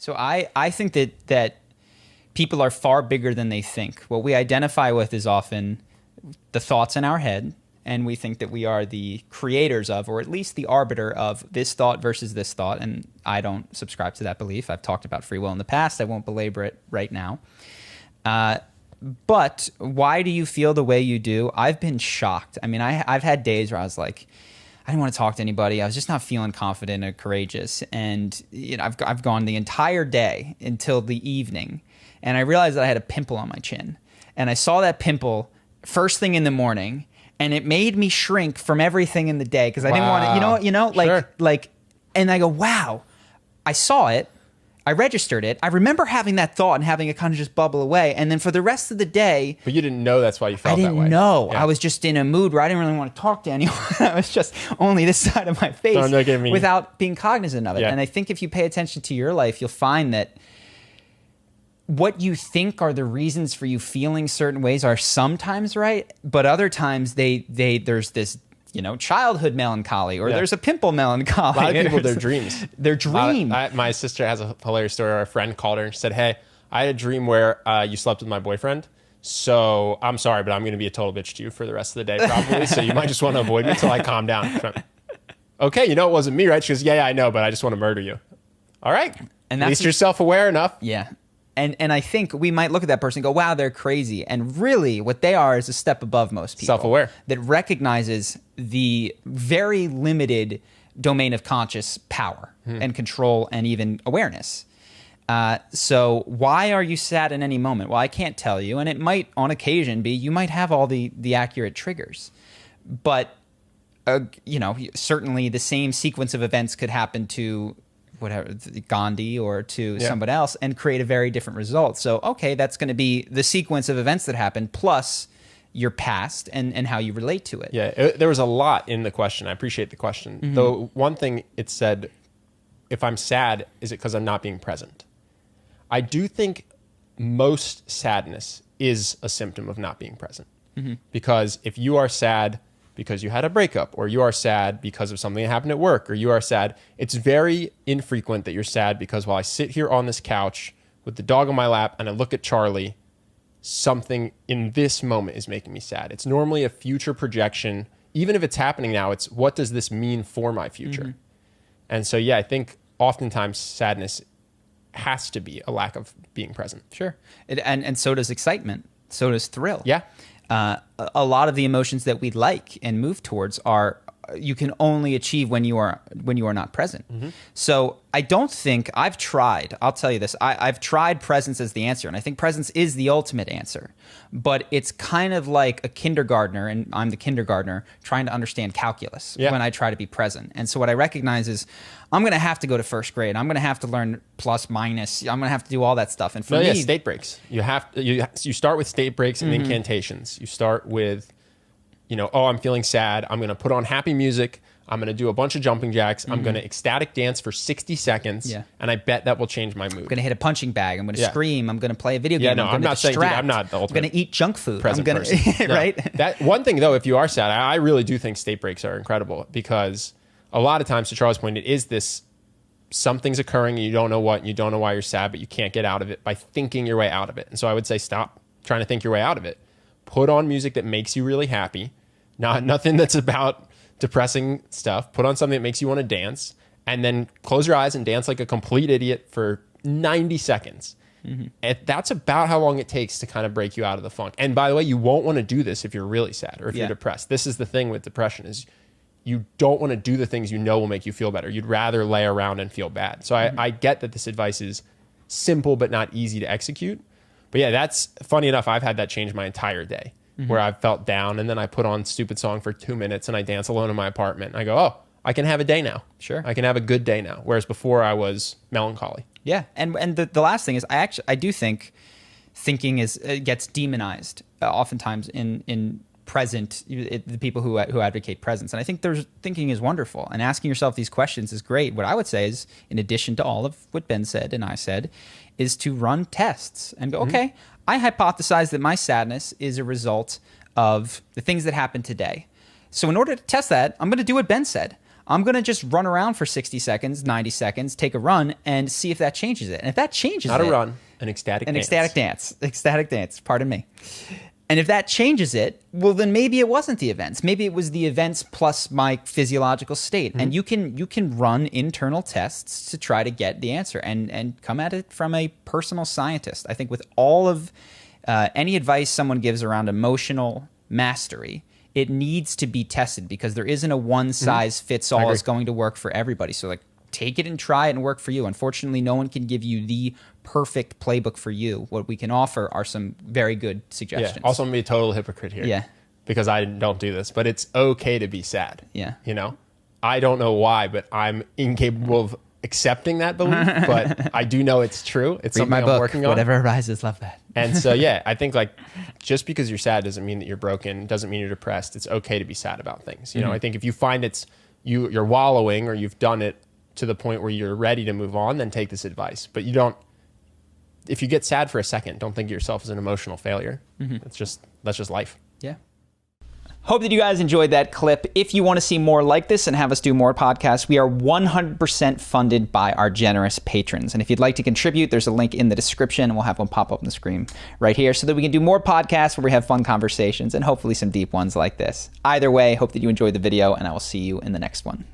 So I think that people are far bigger than they think. What we identify with is often the thoughts in our head, and we think that we are the creators of, or at least the arbiter of, this thought versus this thought. And I don't subscribe to that belief. I've talked about free will in the past. I won't belabor it right now. But why do you feel the way you do? I've been shocked. I mean, I've had days where I was like, I didn't want to talk to anybody. I was just not feeling confident or courageous. And I've gone the entire day until the evening, and I realized that I had a pimple on my chin. And I saw that pimple first thing in the morning, and it made me shrink from everything in the day because I didn't want to, like, and I go, wow, I saw it. I registered it. I remember having that thought and having it kind of just bubble away. And then for the rest of the day... But you didn't know that's why you felt that way. I didn't know. Yeah. I was just in a mood where I didn't really want to talk to anyone. I was just only this side of my face without being cognizant of it. Yeah. And I think if you pay attention to your life, you'll find that what you think are the reasons for you feeling certain ways are sometimes right, but other times there's this, childhood melancholy, or there's a pimple melancholy. A lot of people, their dreams. Their dream. My sister has a hilarious story where a friend called her and she said, hey, I had a dream where you slept with my boyfriend. So I'm sorry, but I'm going to be a total bitch to you for the rest of the day probably. So you might just want to avoid me until I calm down. Okay, it wasn't me, right? She goes, yeah, I know, but I just want to murder you. All right. And at least you're self-aware enough. Yeah. And I think we might look at that person and go, wow, they're crazy. And really what they are is a step above most people. Self-aware. That recognizes the very limited domain of conscious power and control and even awareness. So why are you sad in any moment? Well, I can't tell you. And it might on occasion be, you might have all the accurate triggers. But, certainly the same sequence of events could happen to whatever, Gandhi or to someone else and create a very different result. So, okay, that's going to be the sequence of events that happen plus your past and how you relate to it. Yeah, there was a lot in the question. I appreciate the question. Mm-hmm. Though one thing it said, if I'm sad, is it because I'm not being present? I do think most sadness is a symptom of not being present. Mm-hmm. Because if you are sad because you had a breakup, or you are sad because of something that happened at work, or you are sad, it's very infrequent that you're sad because while I sit here on this couch with the dog on my lap and I look at Charlie, something in this moment is making me sad. It's normally a future projection. Even if it's happening now, it's what does this mean for my future? Mm-hmm. And so, I think oftentimes sadness has to be a lack of being present. Sure. And so does excitement. So does thrill. Yeah. A lot of the emotions that we like and move towards are you can only achieve when you are not present. Mm-hmm. So I don't think I've tried. I'll tell you this. I've tried presence as the answer, and I think presence is the ultimate answer. But it's kind of like a kindergartner, and I'm the kindergartner trying to understand calculus when I try to be present. And so what I recognize is I'm going to have to go to first grade. I'm going to have to learn plus, minus. I'm going to have to do all that stuff. And for me, state breaks. You start with state breaks and incantations. You start with, I'm feeling sad. I'm going to put on happy music. I'm going to do a bunch of jumping jacks. I'm going to ecstatic dance for 60 seconds. Yeah. And I bet that will change my mood. I'm going to hit a punching bag. I'm going to scream. I'm going to play a video game. Yeah, no, I'm not saying, dude, I'm not the ultimate. I'm going to eat junk food. Present person. Right? That one thing, though, if you are sad, I really do think state breaks are incredible because a lot of times, to Charles' point, it is this something's occurring and you don't know what, and you don't know why you're sad, but you can't get out of it by thinking your way out of it. And so I would say stop trying to think your way out of it. Put on music that makes you really happy. Nothing that's about depressing stuff. Put on something that makes you want to dance, and then close your eyes and dance like a complete idiot for 90 seconds. Mm-hmm. And that's about how long it takes to kind of break you out of the funk. And by the way, you won't want to do this if you're really sad or if you're depressed. This is the thing with depression is you don't want to do the things will make you feel better. You'd rather lay around and feel bad. So I get that this advice is simple but not easy to execute. But that's funny enough. I've had that change my entire day. Mm-hmm. Where I felt down, and then I put on stupid song for 2 minutes and I dance alone in my apartment. And I go, I can have a day now. Sure. I can have a good day now. Whereas before I was melancholy. Yeah. And the last thing is I do think thinking gets demonized oftentimes in present, the people who advocate presence. And I think thinking is wonderful, and asking yourself these questions is great. What I would say is, in addition to all of what Ben said and I said, is to run tests and go, okay, I hypothesize that my sadness is a result of the things that happened today. So in order to test that, I'm going to do what Ben said. I'm going to just run around for 60 seconds, 90 seconds, take a run, and see if that changes it. And if that changes Not it... a run, an ecstatic dance. An ecstatic dance. Ecstatic dance, pardon me. And if that changes it, well, then maybe it wasn't the events. Maybe it was the events plus my physiological state. And you can run internal tests to try to get the answer and come at it from a personal scientist. I think with all of any advice someone gives around emotional mastery, it needs to be tested because there isn't a one size fits all is going to work for everybody. So like take it and try it and work for you. Unfortunately, no one can give you the perfect playbook for you. What we can offer are some very good suggestions. Yeah. Also, I'm gonna be a total hypocrite here. Yeah. Because I don't do this, but it's okay to be sad. Yeah. You know, I don't know why, but I'm incapable of accepting that belief, but I do know it's true. It's Read something my I'm book. working on. Whatever arises, love that. And so, yeah, I think like just because you're sad doesn't mean that you're broken, doesn't mean you're depressed. It's okay to be sad about things. You know, I think if you find you're wallowing or you've done it to the point where you're ready to move on, then take this advice. But if you get sad for a second, don't think of yourself as an emotional failure. That's just life. Yeah. Hope that you guys enjoyed that clip. If you want to see more like this and have us do more podcasts, we are 100% funded by our generous patrons. And if you'd like to contribute, there's a link in the description, and we'll have one pop up on the screen right here so that we can do more podcasts where we have fun conversations and hopefully some deep ones like this. Either way, hope that you enjoyed the video, and I will see you in the next one.